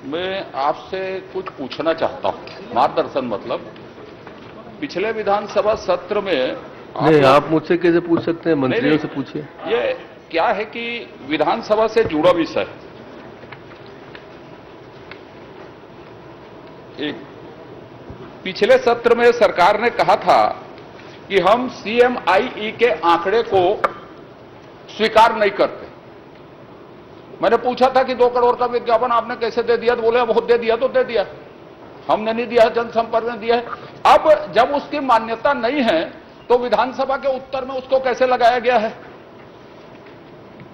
मैं आपसे कुछ पूछना चाहता हूं, मार्गदर्शन मतलब पिछले विधानसभा सत्र में नहीं, आप मुझसे कैसे पूछ सकते हैं? मंत्रियों से पूछिए। ये क्या है कि विधानसभा से जुड़ा विषय एक पिछले सत्र में सरकार ने कहा था कि हम CMIE के आंकड़े को स्वीकार नहीं करते। मैंने पूछा था कि 2 करोड़ का विज्ञापन आपने कैसे दे दिया, तो बोले बहुत दे दिया तो दे दिया, हमने नहीं दिया, जनसंपर्क ने दिया है। अब जब उसकी मान्यता नहीं है तो विधानसभा के उत्तर में उसको कैसे लगाया गया है,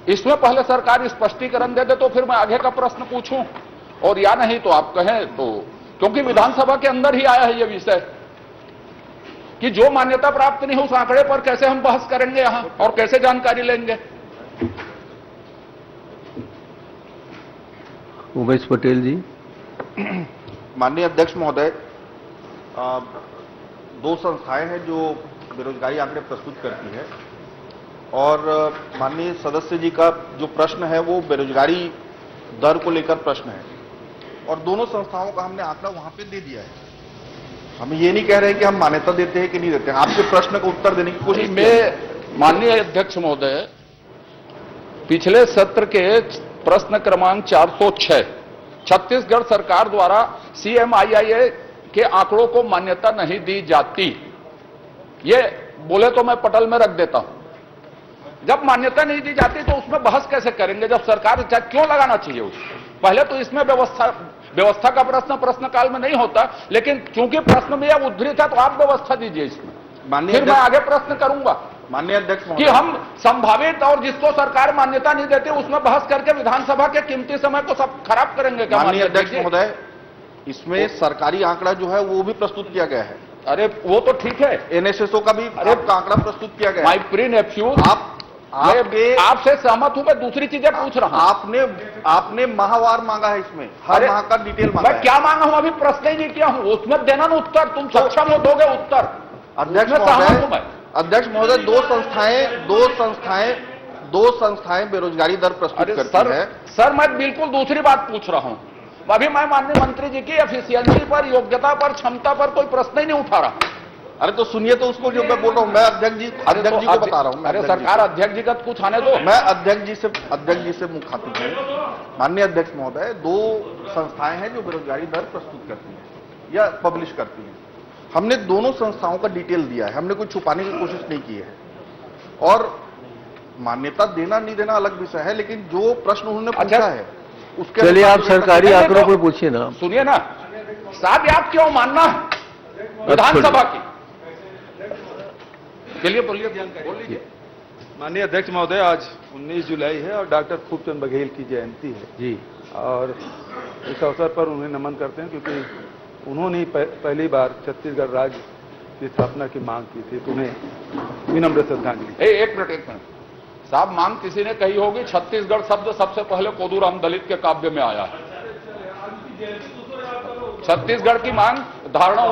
इसमें पहले सरकार स्पष्टीकरण दे दे तो फिर मैं आगे का प्रश्न पूछूं, और या नहीं तो आप कहें तो, क्योंकि विधानसभा के अंदर ही आया है यह विषय कि जो मान्यता प्राप्त नहीं हो उस आंकड़े पर कैसे हम बहस करेंगे यहां और कैसे जानकारी लेंगे। उमेश पटेल जी। माननीय अध्यक्ष महोदय, 2 संस्थाएं हैं जो बेरोजगारी आंकड़े प्रस्तुत करती है, और माननीय सदस्य जी का जो प्रश्न है वो बेरोजगारी दर को लेकर प्रश्न है, और दोनों संस्थाओं का हमने आंकड़ा वहां पे दे दिया है। हम ये नहीं कह रहे हैं कि हम मान्यता देते हैं कि नहीं देते हैं, आपके प्रश्न का उत्तर देने की कोशिश। मैं माननीय अध्यक्ष महोदय, पिछले सत्र के प्रश्न क्रमांक 406 छत्तीसगढ़ सरकार द्वारा CMIE के आंकड़ों को मान्यता नहीं दी जाती, ये बोले तो मैं पटल में रख देता हूं। जब मान्यता नहीं दी जाती तो उसमें बहस कैसे करेंगे, जब सरकार क्यों लगाना चाहिए उसको? पहले तो इसमें व्यवस्था का प्रश्न काल में नहीं होता, लेकिन चूंकि प्रश्न में यह उद्धृत है तो आप व्यवस्था दीजिए इसमें, फिर मैं आगे प्रश्न करूंगा। माननीय अध्यक्ष कि हम संभावित और जिसको सरकार मान्यता नहीं देती उसमें बहस करके विधानसभा के कीमती समय को सब खराब करेंगे क्या? माननीय अध्यक्ष महोदय, इसमें सरकारी आंकड़ा जो है वो भी प्रस्तुत किया गया है। अरे वो तो ठीक है, NSSO का भी आपका आंकड़ा प्रस्तुत किया गया है। माई प्री नेफ्यू, आपसे सहमत हूं, मैं दूसरी चीजें पूछ रहा हूं। आपने माहवार मांगा है, इसमें हर माह का डिटेल मांगा है। मैं क्या मांगा हूं, अभी प्रश्न ही नहीं किया हूं, उसमें देना ना उत्तर, तुम सक्षम हो दोगे उत्तर। अध्यक्ष महोदय, दो संस्थाएं बेरोजगारी दर प्रस्तुत करती है। सर मैं बिल्कुल दूसरी बात पूछ रहा हूं, अभी मैं माननीय मंत्री जी की एफिशिएंसी पर, योग्यता पर, क्षमता पर कोई प्रश्न ही नहीं उठा रहा। अरे तो सुनिए तो उसको, जो मैं बोल रहा हूं, मैं अध्यक्ष जी को बता रहा हूं। अरे सरकार अध्यक्ष जी का कुछ आने दो। मैं अध्यक्ष जी से मुखातिब हूं। माननीय अध्यक्ष महोदय, 2 संस्थाएं हैं जो बेरोजगारी दर प्रस्तुत करती हैं या पब्लिश करती हैं। हमने दोनों संस्थाओं का डिटेल दिया है, हमने कोई छुपाने की कोशिश नहीं की है। और मान्यता देना नहीं देना अलग विषय है, लेकिन जो प्रश्न उन्होंने पूछा है उसके, चलिए आप सरकारी आंकड़ों पर पूछिए ना। सुनिए ना साहब, आप क्यों मानना विधानसभा की? चलिए बोलिए। माननीय अध्यक्ष महोदय, आज 19 जुलाई है और डॉक्टर खूबचंद बघेल की जयंती है जी, और इस अवसर पर उन्हें नमन करते हैं, क्योंकि उन्होंने पहली बार छत्तीसगढ़ राज्य की स्थापना की मांग की थी, तो उन्हें विनम्र श्रद्धांजलि। एक मिनट साहब, मांग किसी ने कही होगी, छत्तीसगढ़ शब्द सबसे पहले कोदूराम दलित के काव्य में आया है। छत्तीसगढ़ की मांग धारणा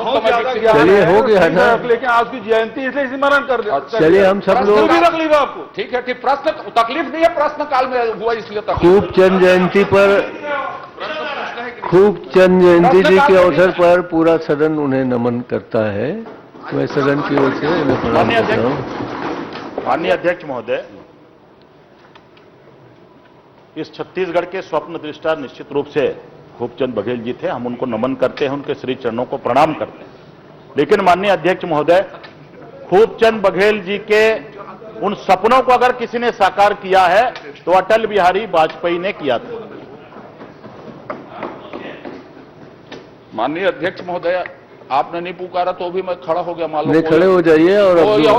चलिए हो गया ना, लेकिन आज की जयंती इसलिए स्मरण कर दे। चलिए हम सब लोग तकलीफ आपको, ठीक है, प्रश्न तकलीफ नहीं है, प्रश्न काल में हुआ इसलिए खूबचंद जयंती पर, खूबचंद जयंती जी के अवसर पर पूरा सदन उन्हें नमन करता है। मैं सदन की ओर से उन्हें प्रणाम करता हूं। माननीय अध्यक्ष महोदय, इस छत्तीसगढ़ के स्वप्न दृष्टा निश्चित रूप से खूबचंद बघेल जी थे, हम उनको नमन करते हैं, उनके श्री चरणों को प्रणाम करते हैं। लेकिन माननीय अध्यक्ष महोदय, खूबचंद बघेल जी के उन सपनों को अगर किसी ने साकार किया है तो अटल बिहारी वाजपेयी ने किया था। माननीय अध्यक्ष महोदय, आपने नहीं पुकारा तो भी मैं खड़ा हो गया, मान लो खड़े हो जाइए, और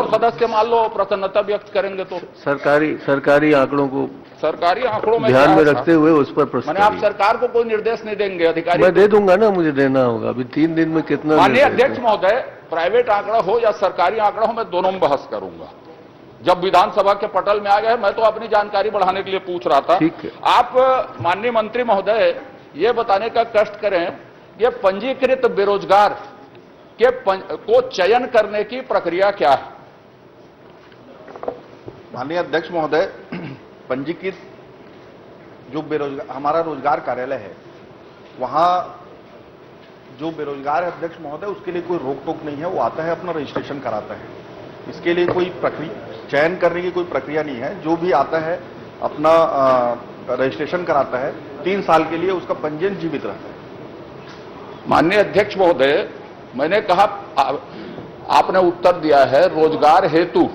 सदस्य मान लो प्रसन्नता व्यक्त करेंगे तो सरकारी आंकड़ों को, सरकारी आंकड़ों में ध्यान में रखते हुए उस पर प्रश्न। मैंने आप सरकार को कोई निर्देश नहीं देंगे, अधिकारी मैं दे दूंगा ना, मुझे देना होगा। अभी 3 दिन में कितना? माननीय अध्यक्ष महोदय, प्राइवेट आंकड़ा हो या सरकारी आंकड़ा हो, मैं दोनों में बहस करूंगा। जब विधानसभा के पटल में आ गए, मैं तो अपनी जानकारी बढ़ाने के लिए पूछ रहा था। ठीक है। आप माननीय मंत्री महोदय ये बताने का कष्ट करें, ये पंजीकृत बेरोजगार को चयन करने की प्रक्रिया क्या है? माननीय अध्यक्ष महोदय, पंजीकृत जो बेरोजगार, हमारा रोजगार कार्यालय है वहां जो बेरोजगार है अध्यक्ष महोदय, उसके लिए कोई रोक टोक नहीं है, वो आता है अपना रजिस्ट्रेशन कराता है। इसके लिए कोई प्रक्रिया चयन करने की कोई प्रक्रिया नहीं है। जो भी आता है अपना रजिस्ट्रेशन कराता है, 3 साल के लिए उसका पंजीयन जीवित रहता है। माननीय अध्यक्ष महोदय, मैंने कहा आपने उत्तर दिया है रोजगार हेतु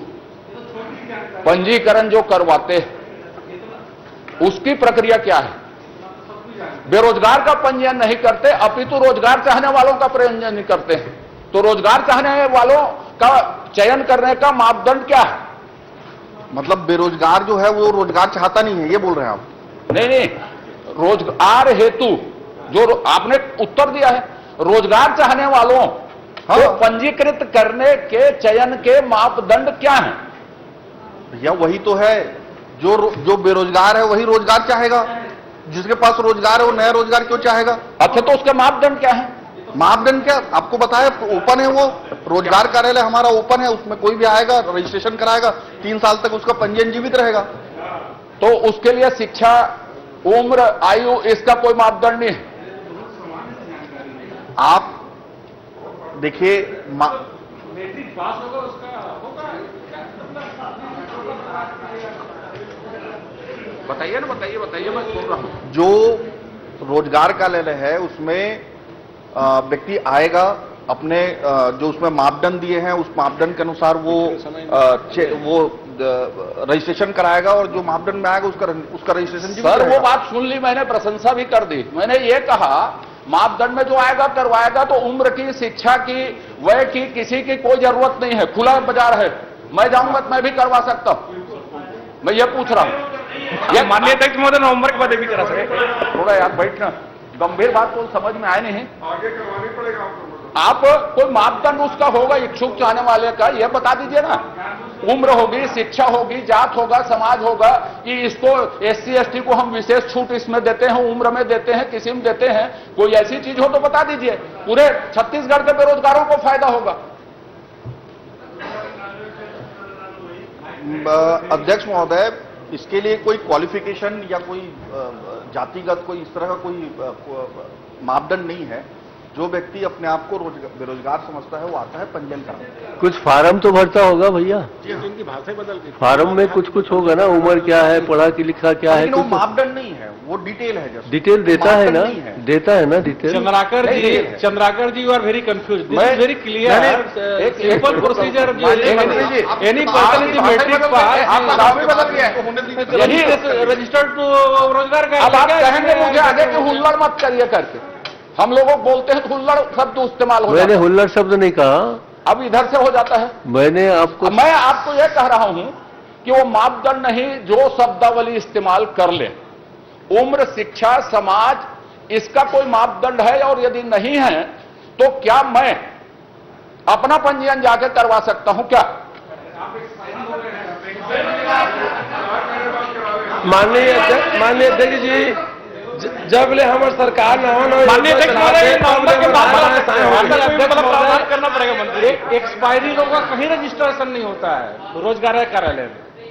पंजीकरण जो करवाते हैं उसकी प्रक्रिया क्या है? बेरोजगार का पंजीयन नहीं करते, अपितु रोजगार चाहने वालों का पंजीयन करते हैं। तो रोजगार चाहने वालों का चयन करने का मापदंड क्या है? मतलब बेरोजगार जो है वो रोजगार चाहता नहीं है, ये बोल रहे हैं आप? नहीं, रोजगार हेतु जो आपने उत्तर दिया है, रोजगार चाहने वालों को पंजीकृत करने के चयन के मापदंड क्या हैं? भैया वही तो है, जो बेरोजगार है वही रोजगार चाहेगा। जिसके पास रोजगार है वो नया रोजगार क्यों चाहेगा? अच्छा, तो उसके मापदंड क्या है? मापदंड क्या आपको बताया? ओपन है, वो रोजगार कार्यालय हमारा ओपन है, उसमें कोई भी आएगा रजिस्ट्रेशन कराएगा, 3 साल तक उसका पंजीयन जीवित रहेगा। तो उसके लिए शिक्षा, उम्र, आयु, इसका कोई मापदंड नहीं है? आप देखिए, बताइए ना, बताइए, मैं सुन रहा हूं। जो रोजगार कार्यालय है उसमें व्यक्ति आएगा, अपने जो उसमें मापदंड दिए हैं उस मापदंड के अनुसार वो रजिस्ट्रेशन कराएगा, और जो मापदंड में आएगा उसका रजिस्ट्रेशन जीवित सर, रहेगा। वो बात सुन ली मैंने, प्रशंसा भी कर दी। मैंने ये कहा मापदंड में जो आएगा करवाएगा, तो उम्र की, शिक्षा की, वय की किसी की कोई जरूरत नहीं है, खुला बाजार है। मैं जाऊंगा तो मैं भी करवा सकता हूं। मैं ये पूछ रहा हूं। ये माननीय अध्यक्ष महोदय नवंबर के बाद भी करा सके। थोड़ा यार बैठना, गंभीर बात तो समझ में आए नहीं। आगे करवानी पड़ेगा आप कोई मापदंड उसका होगा इच्छुक चाहने वाले का, यह बता दीजिए ना। उम्र होगी, शिक्षा होगी, जात होगा, समाज होगा, कि इसको SC ST को हम विशेष छूट इसमें देते हैं, उम्र में देते हैं, किसी में देते हैं, कोई ऐसी चीज हो तो बता दीजिए। पूरे छत्तीसगढ़ के बेरोजगारों को फायदा होगा। अध्यक्ष महोदय, इसके लिए कोई क्वालिफिकेशन या कोई जातिगत कोई इस तरह का कोई मापदंड नहीं है। जो व्यक्ति अपने आप को बेरोजगार समझता है वो आता है पंजीयन कराने। कुछ फार्म तो भरता होगा भैया, इनकी भाषा ही बदल गई। फार्म में कुछ होगा ना, उम्र क्या है, पढ़ा कि लिखा क्या है, लेकिन वो कुछ मापदंड नहीं है, वो डिटेल है। जैसे डिटेल देता है ना, मापदंड नहीं है। देता है ना detail. Chandrakar ji are very confuse. This मैं- इज वेरी क्लियर, एक- simple procedure. Any person is matric pass, आपका नाम भी बदल गया है। होने दीजिए। यही रजिस्टर्ड टू रोजगार का। अब आप कहेंगे मुझे आगे कि हुल्लड़ मत करिए करके। हम लोगों को बोलते हैं तो हुल्लड़ शब्द इस्तेमाल हो मैंने जाता है। हुल्लड़ शब्द नहीं कहा, अब इधर से हो जाता है। मैंने आपको मैं आपको यह कह रहा हूं कि वो मापदंड नहीं जो शब्दावली इस्तेमाल कर ले। उम्र, शिक्षा, समाज, इसका कोई मापदंड है? और यदि नहीं है तो क्या मैं अपना पंजीयन जाके करवा सकता हूं क्या? माननीय अध्यक्ष जी, जब ले हमारे सरकार माननीय अध्यक्ष महोदय, नवंबर के बाद करना पड़ेगा। एक्सपायरी लोगों का कहीं रजिस्ट्रेशन नहीं होता है रोजगार कार्यालय में।